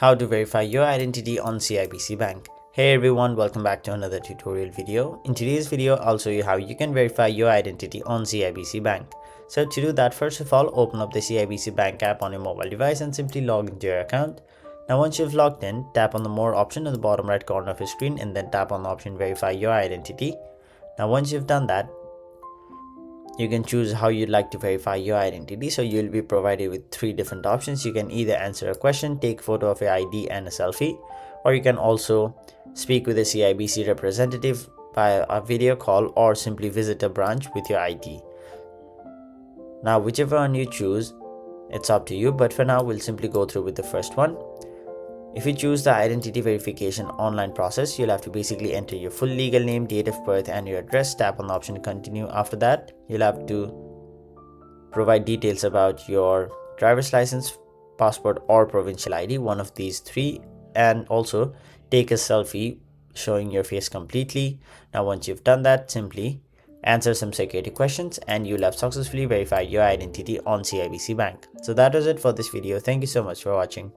How to verify your identity on CIBC Bank. Hey everyone, welcome back to another tutorial video. In today's video, I'll show you how you can verify your identity on CIBC Bank. So to do that, first of all, open up the CIBC Bank app on your mobile device and simply log into your account. Now once you've logged in, tap on the More option at the bottom right corner of your screen and then tap on the option Verify Your Identity. Now once you've done that, you can choose how you'd like to verify your identity. So you'll be provided with three different options. You can either answer a question, take a photo of your ID and a selfie, or you can also speak with a CIBC representative by a video call or simply visit a branch with your ID. Now whichever one you choose, it's up to you, but for now we'll simply go through with the first one. If you choose the identity verification online process, you'll have to basically enter your full legal name, date of birth and your address. Tap on the option continue. After that, you'll have to provide details about your driver's license, passport or provincial ID, one of these three, and also take a selfie showing your face completely. Now once you've done that, simply answer some security questions and you'll have successfully verified your identity on CIBC Bank. So that was it for this video. Thank you so much for watching.